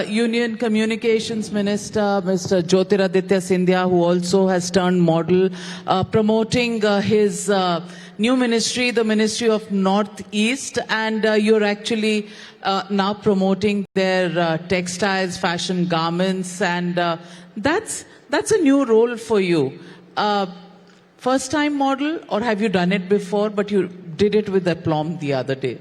Union Communications Minister, Mr. Jyotiraditya Scindia, who also has turned model, promoting his new ministry, the Ministry of Northeast, and you're actually now promoting their textiles, fashion garments, and that's a new role for you. First time model, or have you done it before, but you did it with aplomb the other day?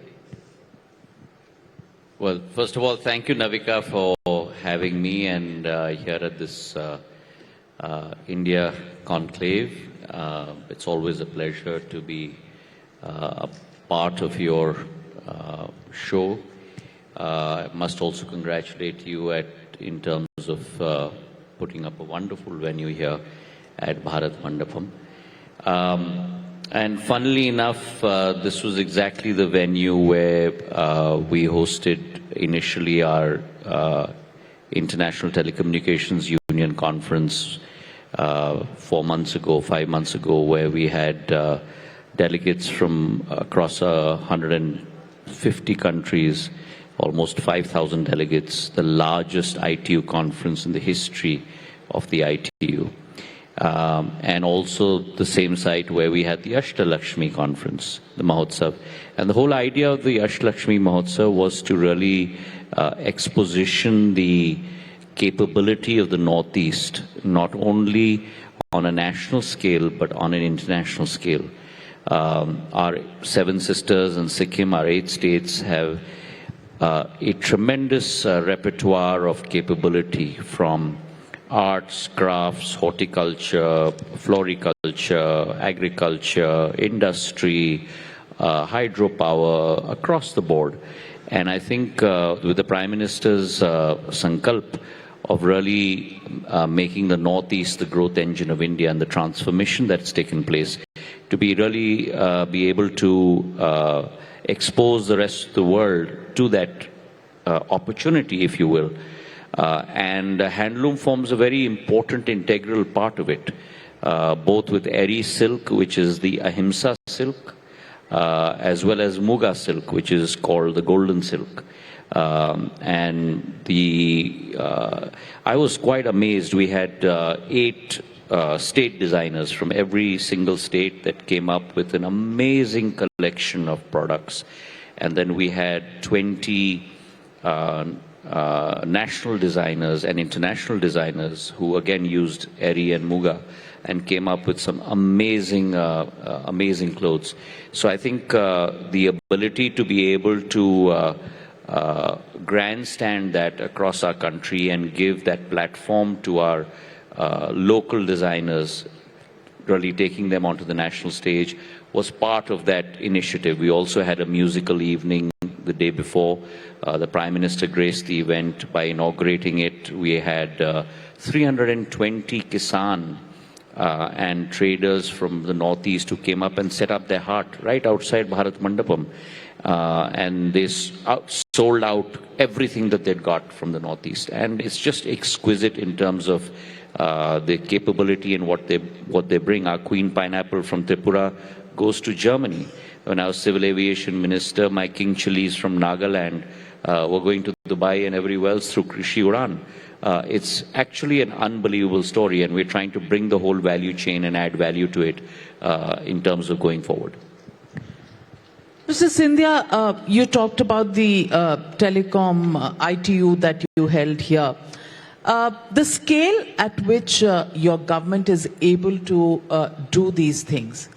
Well, first of all, thank you, Navika, for having me and here at this India Conclave. It's always a pleasure to be a part of your show. I must also congratulate you in terms of putting up a wonderful venue here at Bharat Mandapam. And funnily enough, this was exactly the venue where we hosted initially our International Telecommunications Union Conference 5 months ago, where we had delegates from across 150 countries, almost 5,000 delegates, the largest ITU conference in the history of the ITU. And also the same site where we had the Ashtalakshmi conference, the Mahotsav. And the whole idea of the Ashtalakshmi Mahotsav was to really exposition the capability of the Northeast, not only on a national scale, but on an international scale. Our 7 sisters and Sikkim, our 8 states, have a tremendous repertoire of capability, from arts, crafts, horticulture, floriculture, agriculture, industry, hydropower, across the board. And I think with the Prime Minister's sankalp of really making the Northeast the growth engine of India and the transformation that's taken place, to be really be able to expose the rest of the world to that opportunity, if you will. And handloom forms a very important integral part of it, both with eri silk, which is the ahimsa silk, as well as muga silk, which is called the golden silk. And I was quite amazed. We had 8 state designers from every single state that came up with an amazing collection of products. And then we had 20 national designers and international designers who again used eri and muga and came up with some amazing amazing clothes. So I think the ability to be able to grandstand that across our country and give that platform to our local designers, really taking them onto the national stage, was part of that initiative. We also had a musical evening the day before. The Prime Minister graced the event by inaugurating it. We had 320 Kisan and traders from the Northeast who came up and set up their hut right outside Bharat Mandapam. And they sold out everything that they'd got from the Northeast. And it's just exquisite in terms of the capability and what they bring. Our Queen Pineapple from Tripura goes to Germany. When I was Civil Aviation Minister, my King Chilies from Nagaland were going to Dubai and everywhere else through Krishi Udan. It's actually an unbelievable story, and we're trying to bring the whole value chain and add value to it in terms of going forward. Mr. Scindia, you talked about the Telecom ITU that you held here. The scale at which your government is able to do these things,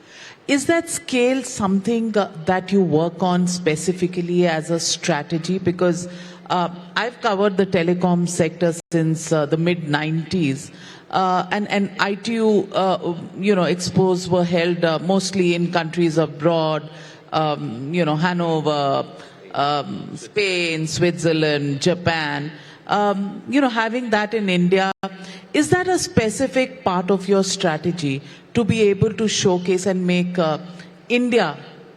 is that scale something that you work on specifically as a strategy? Because I've covered the telecom sector since the mid-90s, and ITU, expos were held mostly in countries abroad, Hanover, Spain, Switzerland, Japan. Having that in India, is that a specific part of your strategy to be able to showcase and make India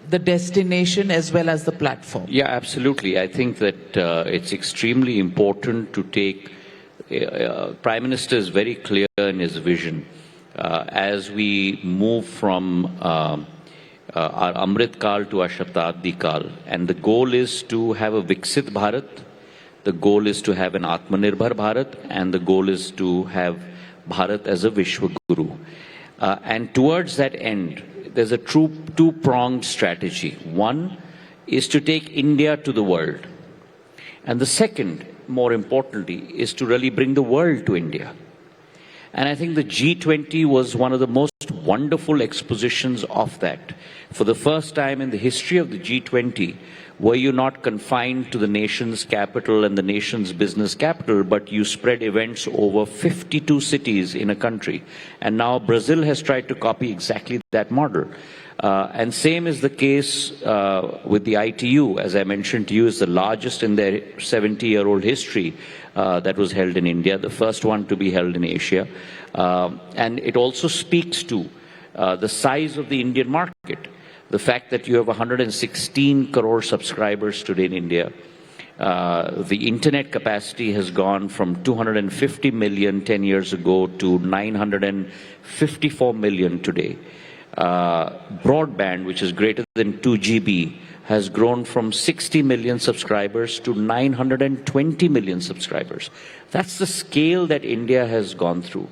the destination as well as the platform? Yeah, absolutely. I think that it's extremely important to take, Prime Minister is very clear in his vision. As we move from our Amrit Kal to our Shatabdi Kal, and the goal is to have a Viksit Bharat, The goal is to have an Atmanirbhar Bharat, and the goal is to have Bharat as a Vishwa Guru. And towards that end, there's a true two-pronged strategy. One is to take India to the world. And the second, more importantly, is to really bring the world to India. And I think the G20 was one of the most wonderful expositions of that. For the first time in the history of the G20, were you not confined to the nation's capital and the nation's business capital, but you spread events over 52 cities in a country. And now Brazil has tried to copy exactly that model. And same is the case with the ITU. As I mentioned to you, is the largest in their 70-year-old history that was held in India, the first one to be held in Asia. And it also speaks to the size of the Indian market. The fact that you have 116 crore subscribers today in India. The internet capacity has gone from 250 million 10 years ago to 954 million today. Broadband, which is greater than 2 GB, has grown from 60 million subscribers to 920 million subscribers. That's the scale that India has gone through.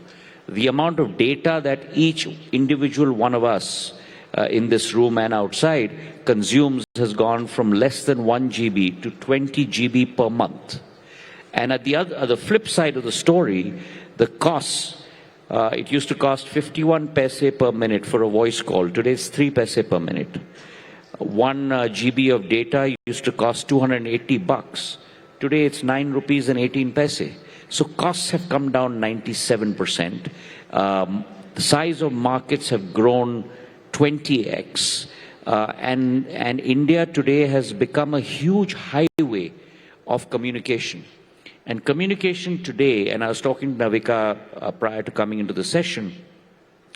The amount of data that each individual one of us in this room and outside consumes has gone from less than 1 GB to 20 GB per month. And at the flip side of the story, the costs, it used to cost 51 paise per minute for a voice call. Today it's 3 paise per minute. 1 GB of data used to cost 280 bucks. Today it's 9 rupees and 18 paise. So costs have come down 97%. The size of markets have grown 20x. And India today has become a huge highway of communication. And communication today, and I was talking to Navika prior to coming into the session,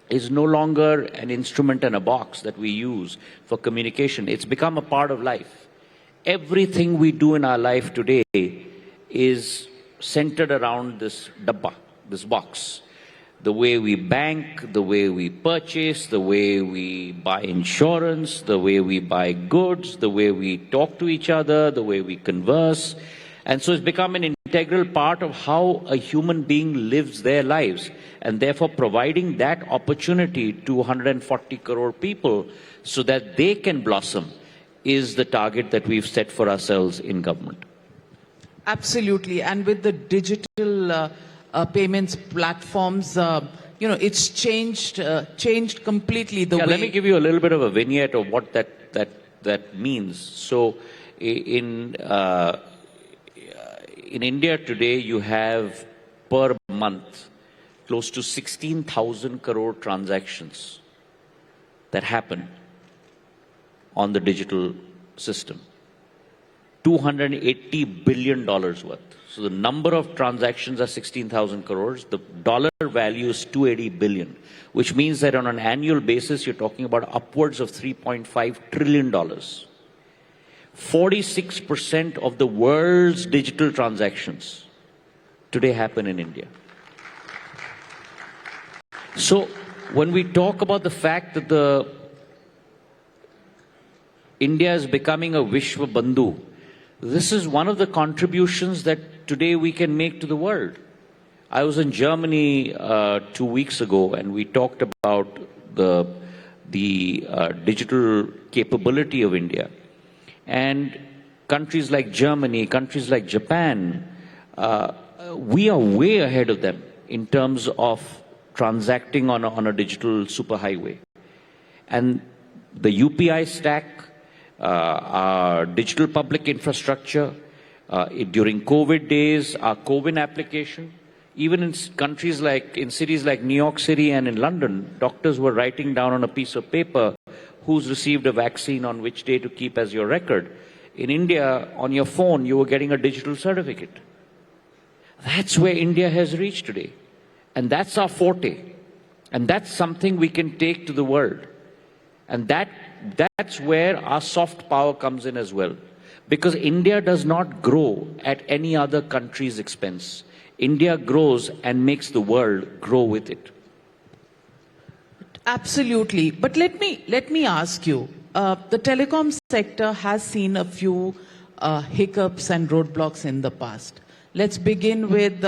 is no longer an instrument and a box that we use for communication. It's become a part of life. Everything we do in our life today is centered around this dabba, this box. The way we bank, the way we purchase, the way we buy insurance, the way we buy goods, the way we talk to each other, the way we converse. And so it's become an integral part of how a human being lives their lives. And therefore providing that opportunity to 140 crore people so that they can blossom is the target that we've set for ourselves in government. Absolutely. And with the digital payments platforms, it's changed completely the way. Let me give you a little bit of a vignette of what that means. So in India today, you have per month close to 16,000 crore transactions that happen on the digital system. $280 billion worth. So the number of transactions are 16,000 crores. The dollar value is 280 billion, which means that on an annual basis, you're talking about upwards of $3.5 trillion. 46% of the world's digital transactions today happen in India. So when we talk about the fact that India is becoming a Vishwa Bandhu, this is one of the contributions that today we can make to the world. I was in Germany 2 weeks ago, and we talked about the digital capability of India. And countries like Germany, countries like Japan, we are way ahead of them in terms of transacting on a digital superhighway. And the UPI stack, our digital public infrastructure, during COVID days, our COVID application, even in countries like, in cities like New York City and in London, doctors were writing down on a piece of paper who's received a vaccine on which day to keep as your record. In India, on your phone, you were getting a digital certificate. That's where India has reached today. And that's our forte. And that's something we can take to the world. And that's where our soft power comes in as well. Because India does not grow at any other country's expense. India grows and makes the world grow with it. Absolutely. But let me ask you, the telecom sector has seen a few hiccups and roadblocks in the past. Let's begin with,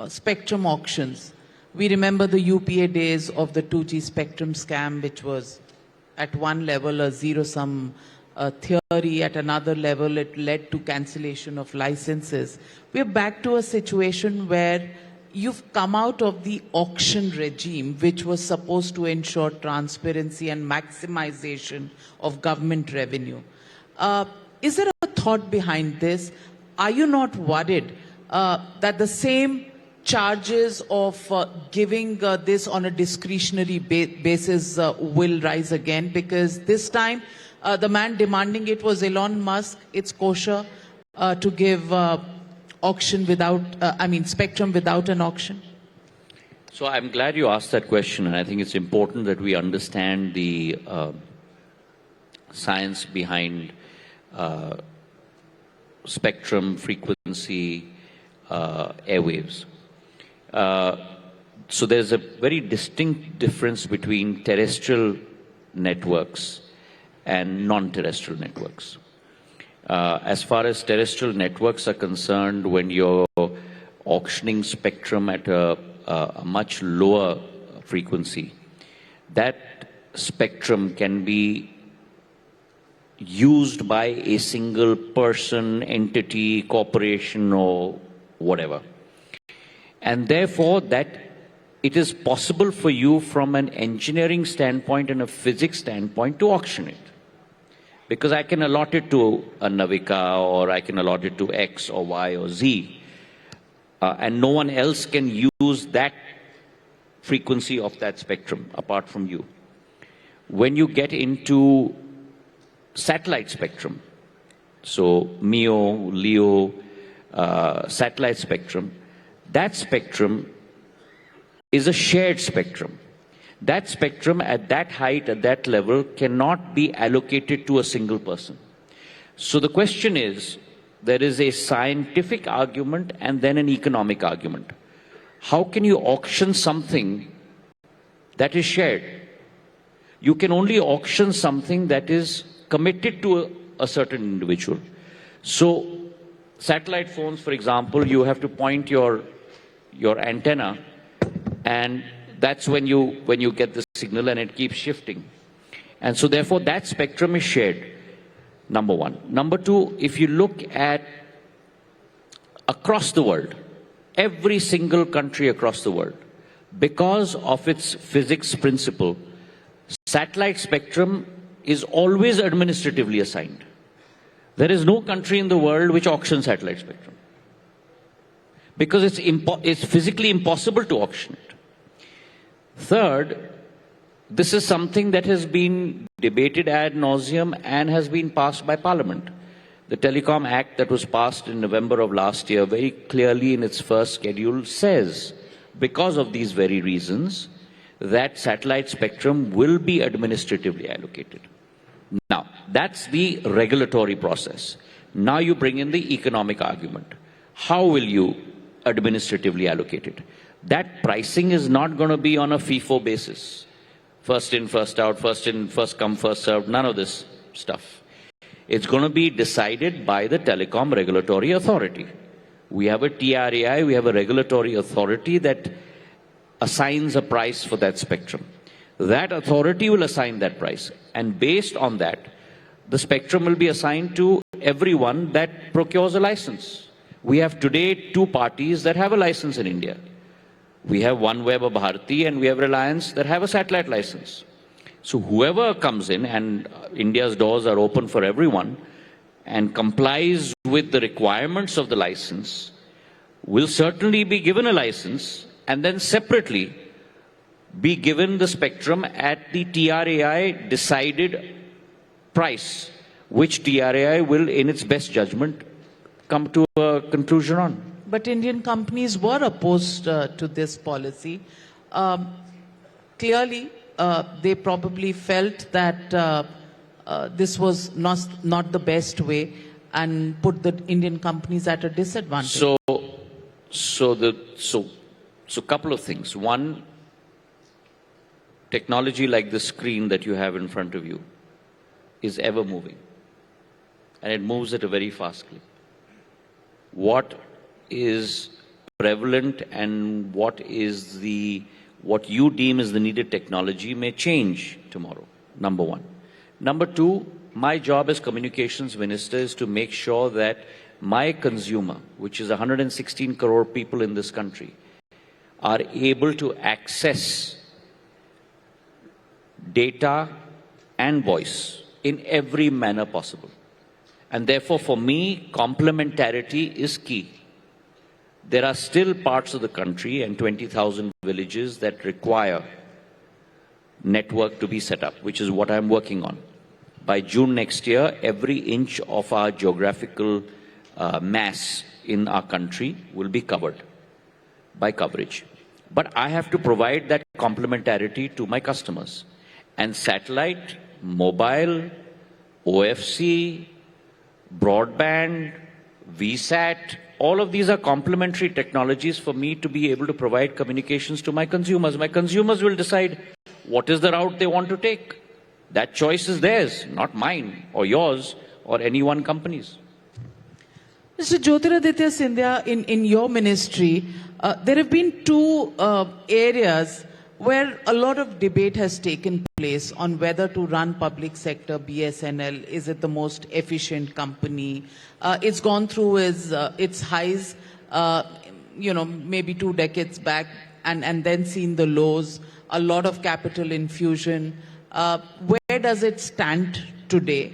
spectrum auctions. We remember the UPA days of the 2G spectrum scam, which was at one level a zero-sum theory, at another level it led to cancellation of licenses. We're back to a situation where you've come out of the auction regime, which was supposed to ensure transparency and maximization of government revenue. Is there a thought behind this? Are you not worried that the same charges of giving this on a discretionary basis will rise again? Because this time the man demanding it was Elon Musk. It's kosher to give auction without, spectrum without an auction. So I'm glad you asked that question, and I think it's important that we understand the science behind spectrum, frequency, airwaves. So there's a very distinct difference between terrestrial networks and non-terrestrial networks. As far as terrestrial networks are concerned, when you're auctioning spectrum at a much lower frequency, that spectrum can be used by a single person, entity, corporation, or whatever. And therefore, that it is possible for you from an engineering standpoint and a physics standpoint to auction it. Because I can allot it to a Navika, or I can allot it to X or Y or Z, and no one else can use that frequency of that spectrum apart from you. When you get into satellite spectrum, so MEO, LEO, satellite spectrum, that spectrum is a shared spectrum. That spectrum at that height, at that level, cannot be allocated to a single person. So the question is, there is a scientific argument and then an economic argument. How can you auction something that is shared? You can only auction something that is committed to a certain individual. So satellite phones, for example, you have to point your antenna, and that's when you get the signal, and it keeps shifting. And so therefore that spectrum is shared, number one. Number two, if you look at across the world, every single country across the world, because of its physics principle, satellite spectrum is always administratively assigned. There is no country in the world which auctions satellite spectrum, because it's physically impossible to auction it. Third, this is something that has been debated ad nauseum and has been passed by Parliament. The Telecom Act that was passed in November of last year very clearly in its first schedule says, because of these very reasons, that satellite spectrum will be administratively allocated. Now, that's the regulatory process. Now you bring in the economic argument. How will you administratively allocate it? That pricing is not going to be on a FIFO basis. First in, first out, first come, first served, none of this stuff. It's going to be decided by the Telecom Regulatory Authority. We have a TRAI, we have a regulatory authority that assigns a price for that spectrum. That authority will assign that price. And based on that, the spectrum will be assigned to everyone that procures a license. We have today two parties that have a license in India. We have OneWeb or Bharti, and we have Reliance that have a satellite license. So whoever comes in, and India's doors are open for everyone, and complies with the requirements of the license, will certainly be given a license, and then separately be given the spectrum at the TRAI decided price, which TRAI will, in its best judgment, come to a conclusion on. But Indian companies were opposed to this policy. Clearly, they probably felt that this was not the best way and put the Indian companies at a disadvantage. So couple of things. One, technology like the screen that you have in front of you is ever moving. and it moves at a very fast clip. What is prevalent and what you deem is the needed technology may change tomorrow, number one. Number two, my job as communications minister is to make sure that my consumer, which is 116 crore people in this country, are able to access data and voice in every manner possible. And therefore, for me, complementarity is key. There are still parts of the country and 20,000 villages that require network to be set up, which is what I'm working on. By June next year, every inch of our geographical mass in our country will be covered by coverage. But I have to provide that complementarity to my customers. And satellite, mobile, OFC, broadband, VSAT, all of these are complementary technologies for me to be able to provide communications to my consumers. My consumers will decide what is the route they want to take. That choice is theirs, not mine or yours or any one company's. Mr. Jyotiraditya Scindia, in your ministry, there have been two areas where a lot of debate has taken place on whether to run public sector BSNL. Is it the most efficient company? It's gone through its highs, maybe 2 decades back, and then seen the lows, a lot of capital infusion. Where does it stand today?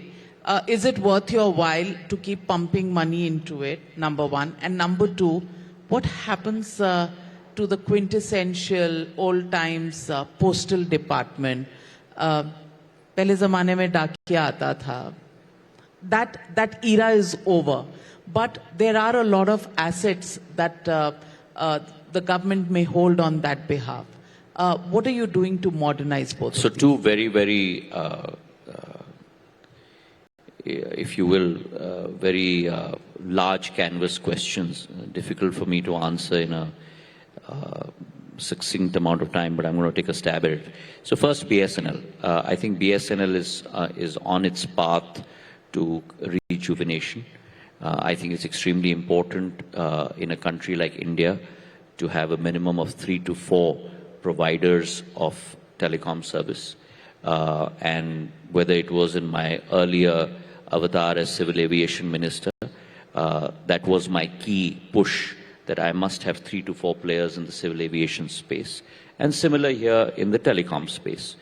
Is it worth your while to keep pumping money into it, number one? And number two, what happens to the quintessential old times postal department? पहले ज़माने में डाकिया आता था. That era is over. But there are a lot of assets that the government may hold on that behalf. What are you doing to modernize both? So two very, very, if you will, very large canvas questions. Difficult for me to answer in a succinct amount of time, but I'm going to take a stab at it. So first, BSNL. I think BSNL is on its path to rejuvenation. I think it's extremely important in a country like India to have a minimum of 3 to 4 providers of telecom service. And whether it was in my earlier avatar as civil aviation minister, that was my key push, that I must have 3 to 4 players in the civil aviation space. And similar here in the telecom space.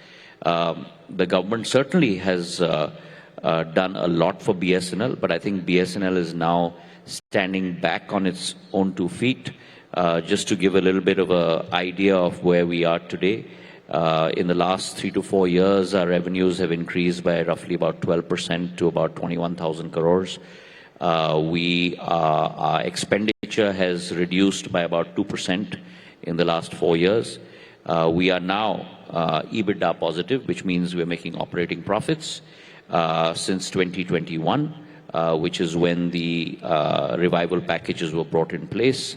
The government certainly has done a lot for BSNL, but I think BSNL is now standing back on its own 2 feet. Just to give a little bit of an idea of where we are today, in the last 3 to 4 years, our revenues have increased by roughly about 12% to about 21,000 crores. Our expenditure has reduced by about 2% in the last 4 years. We are now EBITDA positive, which means we're making operating profits since 2021, which is when the revival packages were brought in place.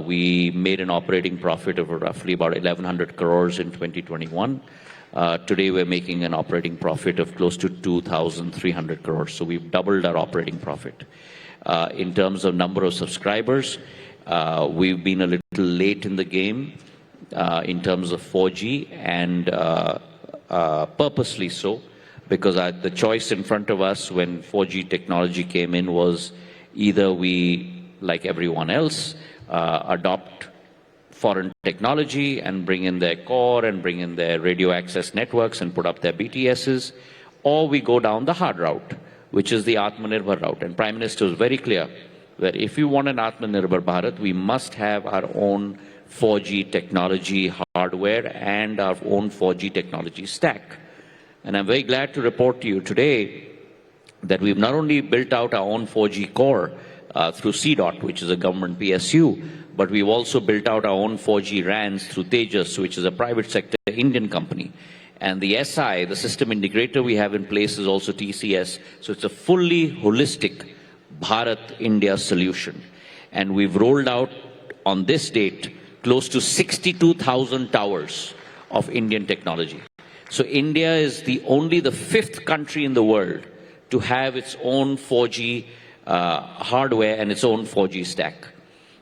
We made an operating profit of roughly about 1,100 crores in 2021. Today we're making an operating profit of close to 2,300 crores. So we've doubled our operating profit. In terms of number of subscribers, we've been a little late in the game in terms of 4G, and purposely so, because the choice in front of us when 4G technology came in was either we, like everyone else, adopt foreign technology and bring in their core and bring in their radio access networks and put up their BTSs, or we go down the hard route, which is the Atmanirbhar route. And Prime Minister was very clear that if we want an Atmanirbhar Bharat, we must have our own 4G technology hardware and our own 4G technology stack. And I'm very glad to report to you today that we've not only built out our own 4G core through CDOT, which is a government PSU, but we've also built out our own 4G RANs through Tejas, which is a private sector Indian company. And the SI, the system integrator we have in place, is also TCS. So it's a fully holistic Bharat-India solution. And we've rolled out on this date close to 62,000 towers of Indian technology. So India is the 5th country in the world to have its own 4G hardware and its own 4G stack.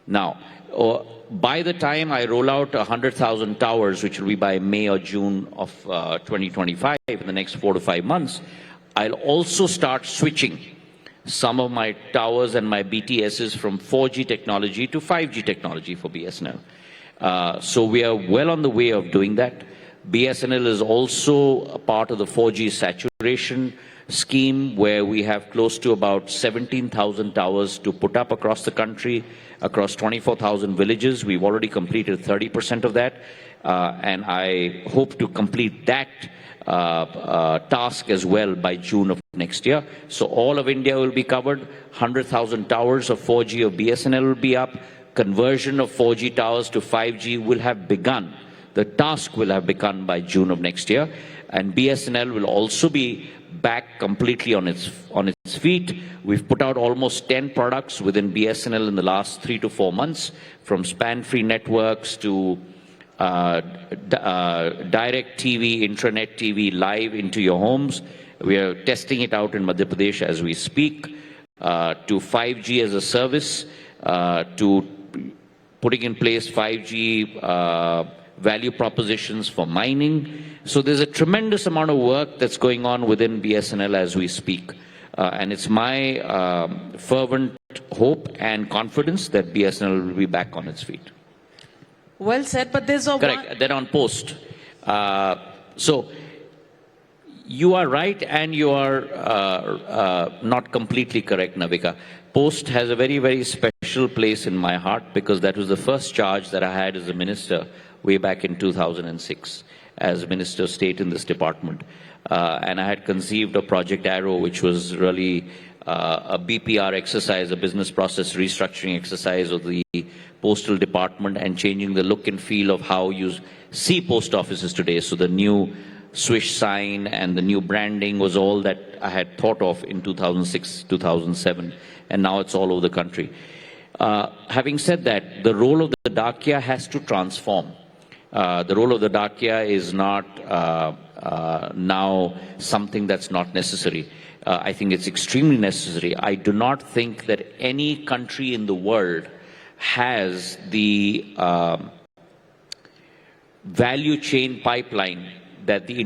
Now, by the time I roll out 100,000 towers, which will be by May or June of 2025, in the next 4 to 5 months, I'll also start switching some of my towers and my BTSs from 4G technology to 5G technology for BSNL. So we are well on the way of doing that. BSNL is also a part of the 4G saturation scheme, where we have close to about 17,000 towers to put up across the country, across 24,000 villages. We've already completed 30% of that, and I hope to complete that task as well by June of next year. So all of India will be covered. 100,000 towers of 4G of BSNL will be up. Conversion of 4G towers to 5G will have begun. The task will have begun by June of next year, and BSNL will also be back completely on its feet. We've put out almost 10 products within BSNL in the last 3 to 4 months, from span-free networks to direct TV, intranet TV live into your homes. We are testing it out in Madhya Pradesh as we speak, to 5G as a service, to putting in place 5G value propositions for mining. So there's a tremendous amount of work that's going on within BSNL as we speak. And it's my fervent hope and confidence that BSNL will be back on its feet. Well said, but there's a... Correct. Then on Post. So you are right, and you are not completely correct, Navika. Post has a very, very special place in my heart, because that was the first charge that I had as a minister way back in 2006 as Minister of State in this department. And I had conceived a Project Arrow, which was really a BPR exercise, a business process restructuring exercise of the postal department, and changing the look and feel of how you see post offices today. So the new Swish sign and the new branding was all that I had thought of in 2006, 2007, and now it's all over the country. Having said that, the role of the Dakia has to transform. The role of the Dakia is not now something that's not necessary. I think it's extremely necessary. I do not think that any country in the world has the value chain pipeline that the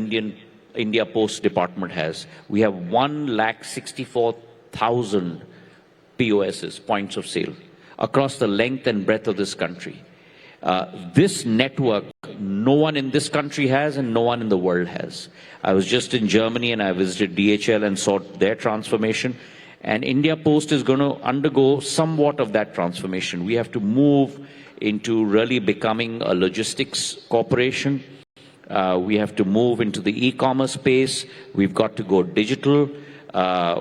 India Post Department has. We have 164,000 POSs, points of sale, across the length and breadth of this country. This network, no one in this country has, and no one in the world has. I was just in Germany, and I visited DHL and saw their transformation. And India Post is going to undergo somewhat of that transformation. We have to move into really becoming a logistics corporation. We have to move into the e-commerce space. We've got to go digital.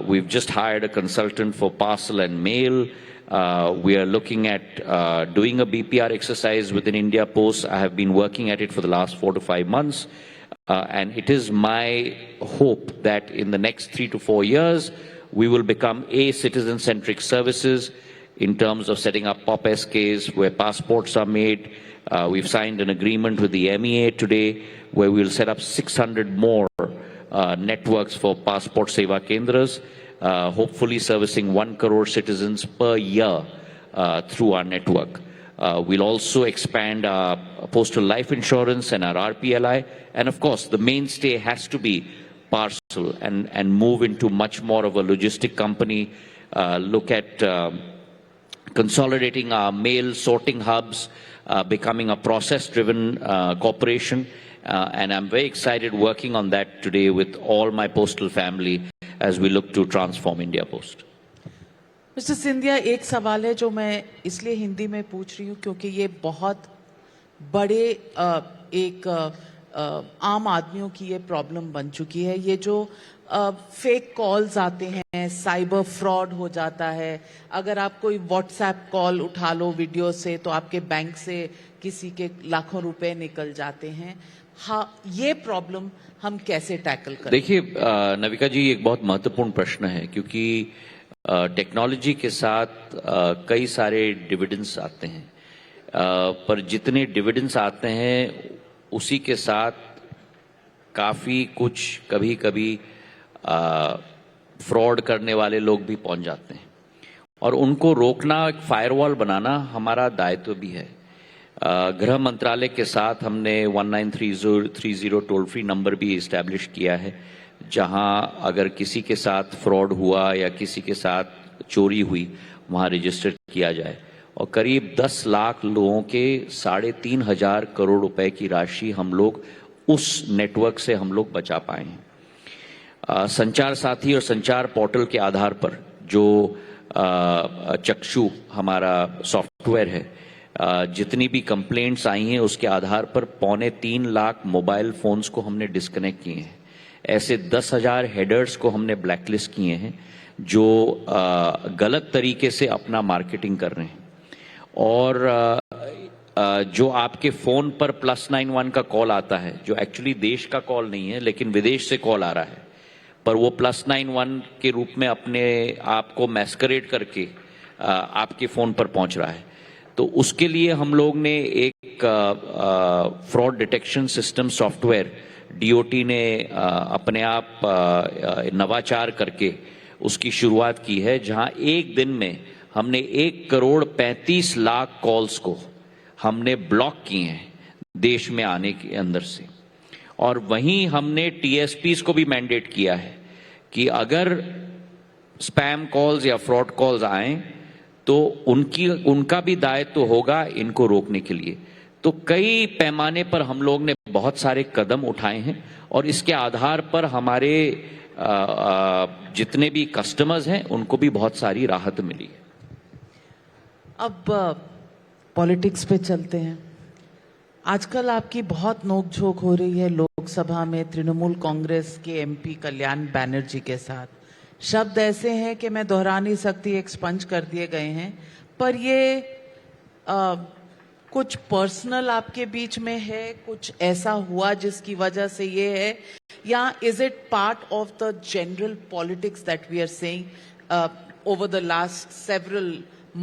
We've just hired a consultant for parcel and mail. We are looking at doing a BPR exercise within India Post. I have been working at it for the last 4 to 5 months. And it is my hope that in the next 3 to 4 years, we will become a citizen-centric services in terms of setting up POP SKs where passports are made. We've signed an agreement with the MEA today where we'll set up 600 more networks for passport seva kendras, hopefully servicing 1 crore citizens per year through our network. We'll also expand our postal life insurance and our RPLI. And of course, the mainstay has to be parcel, and move into much more of a logistic company, look at consolidating our mail sorting hubs, becoming a process-driven corporation. And I'm very excited working on that today with all my postal family as we look to transform India Post. Mister Scindia, एक सवाल है जो मैं इसलिए हिंदी में पूछ रही हूँ क्योंकि ये बहुत बड़े एक आम आदमियों की ये प्रॉब्लम बन चुकी है. ये जो फेक कॉल्स आते हैं, साइबर फ्रॉड हो जाता है. अगर आप कोई व्हाट्सएप कॉल उठा लो वीडियो से तो आपके बैंक से किसी के लाखों रुपए निकल जाते हैं. हाँ, ये प्रॉब्लम हम कैसे टैकल करें? देखिए नविका जी, एक बहुत महत्वपूर्ण प्रश्न है, क्योंकि टेक्नोलॉजी के साथ कई सारे डिविडेंड्स आते हैं, पर जितने डिविडेंड्स आते हैं उसी के साथ काफ़ी कुछ कभी कभी फ्रॉड करने वाले लोग भी पहुंच जाते हैं और उनको रोकना, एक फायरवॉल बनाना हमारा दायित्व भी है। गृह मंत्रालय के साथ हमने 1930 टोल फ्री नंबर भी इस्टेब्लिश किया है, जहां अगर किसी के साथ फ्रॉड हुआ या किसी के साथ चोरी हुई वहां रजिस्टर किया जाए। और करीब 10 लाख लोगों के 3,500 करोड़ रुपए की राशि हम लोग उस नेटवर्क से हम लोग बचा पाए हैं। संचार साथी और संचार पोर्टल के आधार पर जो चक्षु हमारा सॉफ्टवेयर है, जितनी भी कंप्लेंट्स आई हैं उसके आधार पर 2.25 लाख मोबाइल फोन्स को हमने डिस्कनेक्ट किए हैं। ऐसे 10,000 हेडर्स को हमने ब्लैकलिस्ट किए हैं जो गलत तरीके से अपना मार्केटिंग कर रहे हैं। और जो आपके फोन पर +91 का कॉल आता है, जो एक्चुअली देश का कॉल नहीं है लेकिन विदेश से कॉल आ रहा है, पर वो +91 के रूप में अपने आप को मैस्करेड करके आपके फोन पर पहुंच रहा है, तो उसके लिए हम लोग ने एक fraud detection system software DOT ने अपने आप नवाचार करके उसकी शुरुआत की है, जहां एक दिन में हमने 1,35,00,000 कॉल्स को हमने ब्लॉक किए हैं देश में आने के अंदर से। और वहीं हमने टीएसपीज को भी मैंडेट किया है कि अगर स्पैम कॉल्स या फ्रॉड कॉल्स आए तो उनका भी दायित्व होगा इनको रोकने के लिए। तो कई पैमाने पर हम लोग ने बहुत सारे कदम उठाए हैं और इसके आधार पर हमारे जितने भी कस्टमर्स हैं उनको भी बहुत सारी राहत मिली है। अब पॉलिटिक्स पे चलते हैं। आजकल आपकी बहुत नोकझोंक हो रही है लोकसभा में तृणमूल कांग्रेस के एमपी कल्याण बैनर्जी के साथ। शब्द ऐसे हैं कि मैं दोहरा नहीं सकती, एक्सपंज कर दिए गए हैं, पर ये कुछ पर्सनल आपके बीच में है, कुछ ऐसा हुआ जिसकी वजह से ये है, या is it part of the general politics that we are saying over the last several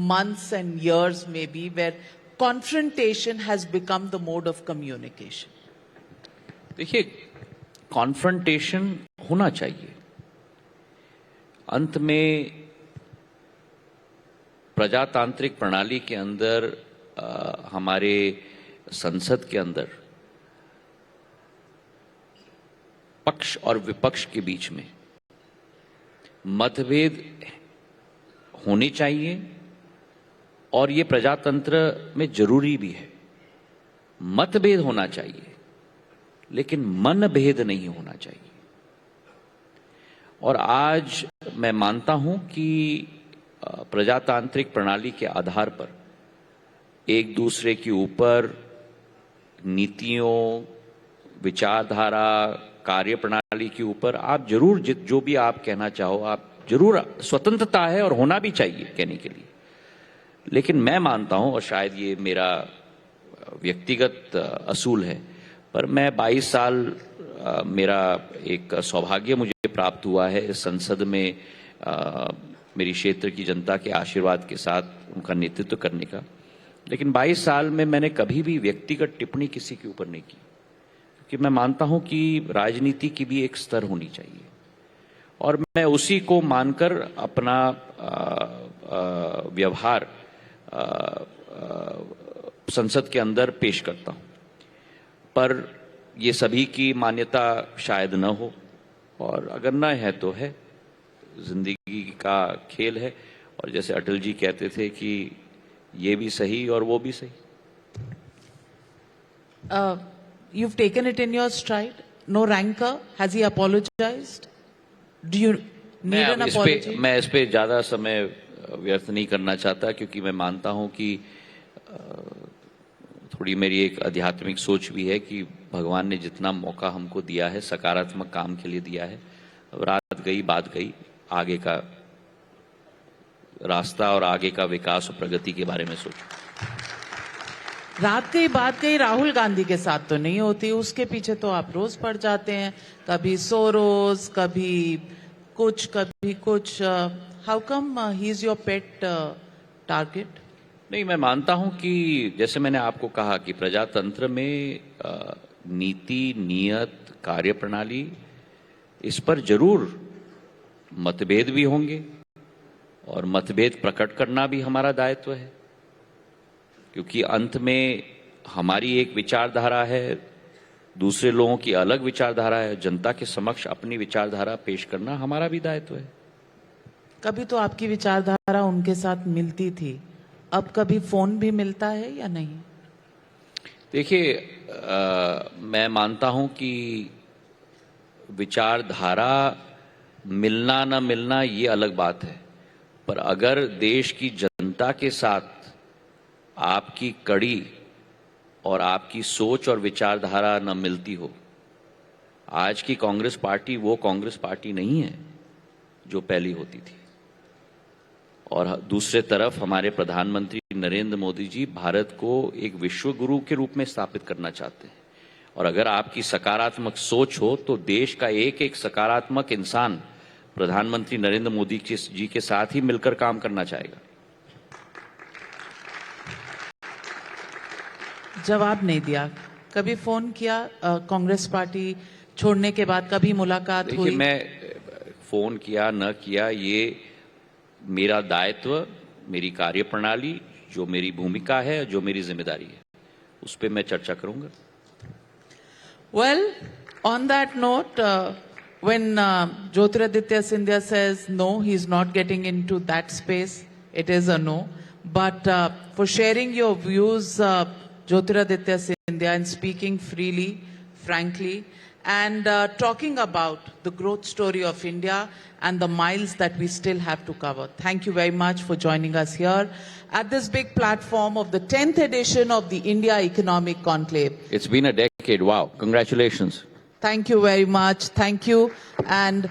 months and years maybe, where confrontation has become the mode of communication? देखिए, कॉन्फ्रंटेशन होना चाहिए। अंत में प्रजातांत्रिक प्रणाली के अंदर हमारे संसद के अंदर पक्ष और विपक्ष के बीच में मतभेद होने चाहिए और ये प्रजातंत्र में जरूरी भी है। मतभेद होना चाहिए लेकिन मनभेद नहीं होना चाहिए। और आज मैं मानता हूं कि प्रजातांत्रिक प्रणाली के आधार पर एक दूसरे के ऊपर नीतियों, विचारधारा, कार्यप्रणाली के ऊपर आप जरूर जो भी आप कहना चाहो, आप जरूर, स्वतंत्रता है और होना भी चाहिए कहने के लिए। लेकिन मैं मानता हूं, और शायद ये मेरा व्यक्तिगत असूल है, पर मैं 22 साल मेरा एक सौभाग्य मुझे प्राप्त हुआ है इस संसद में मेरी क्षेत्र की जनता के आशीर्वाद के साथ उनका नेतृत्व करने का। लेकिन 22 साल में मैंने कभी भी व्यक्तिगत टिप्पणी किसी के ऊपर नहीं की, क्योंकि मैं मानता हूं कि राजनीति की भी एक स्तर होनी चाहिए और मैं उसी को मानकर अपना व्यवहार संसद के अंदर पेश करता हूं। पर ये सभी की मान्यता शायद न हो, और अगर न है तो है, जिंदगी का खेल है। और जैसे अटल जी कहते थे कि ये भी सही और वो भी सही। You've taken it in your stride. No rancor. Has he apologized? Do you need an apology? मैं इस पे ज्यादा समय व्यर्थ नहीं करना चाहता, क्योंकि मैं मानता हूं कि थोड़ी मेरी एक आध्यात्मिक सोच भी है कि भगवान ने जितना मौका हमको दिया है सकारात्मक काम के लिए दिया है। अब रात गई बात गई, आगे का रास्ता और आगे का विकास और प्रगति के बारे में सोचो। रात गई बात गई राहुल गांधी के साथ तो नहीं होती, उसके पीछे तो आप रोज पड़ जाते हैं, कभी सोरोस, कभी कुछ। How come he is your pet target? नहीं, मैं मानता हूं कि जैसे मैंने आपको कहा कि प्रजातंत्र में नीति, नियत, कार्यप्रणाली, इस पर जरूर मतभेद भी होंगे और मतभेद प्रकट करना भी हमारा दायित्व है, क्योंकि अंत में हमारी एक विचारधारा है, दूसरे लोगों की अलग विचारधारा है। जनता के समक्ष अपनी विचारधारा पेश करना हमारा भी दायित्व है। कभी तो आपकी विचारधारा उनके साथ मिलती थी, अब कभी फोन भी मिलता है या नहीं? देखिए, मैं मानता हूं कि विचारधारा मिलना न मिलना ये अलग बात है, पर अगर देश की जनता के साथ आपकी कड़ी और आपकी सोच और विचारधारा न मिलती हो, आज की कांग्रेस पार्टी वो कांग्रेस पार्टी नहीं है जो पहली होती थी। और दूसरे तरफ हमारे प्रधानमंत्री नरेंद्र मोदी जी भारत को एक विश्व गुरु के रूप में स्थापित करना चाहते हैं, और अगर आपकी सकारात्मक सोच हो तो देश का एक एक सकारात्मक इंसान प्रधानमंत्री नरेंद्र मोदी जी के साथ ही मिलकर काम करना चाहेगा। जवाब नहीं दिया। कभी फोन किया कांग्रेस पार्टी छोड़ने के बाद, कभी मुलाकात हुई? देखिए, मैं फोन किया न किया ये मेरा दायित्व, मेरी कार्यप्रणाली, जो मेरी भूमिका है, जो मेरी जिम्मेदारी है, उस पर मैं चर्चा करूंगा। Well, on that note, when Jyotiraditya Scindia says no, he's not getting into that space, it is a no. But for sharing your views, Jyotiraditya Scindia, and speaking freely, frankly, and talking about the growth story of India and the miles that we still have to cover. Thank you very much for joining us here at this big platform of the 10th edition of the India Economic Conclave. It's been a decade. Wow. Congratulations. Thank you very much. Thank you. And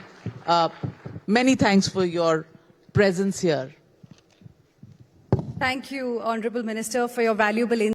many thanks for your presence here. Thank you, Honorable Minister, for your valuable insights.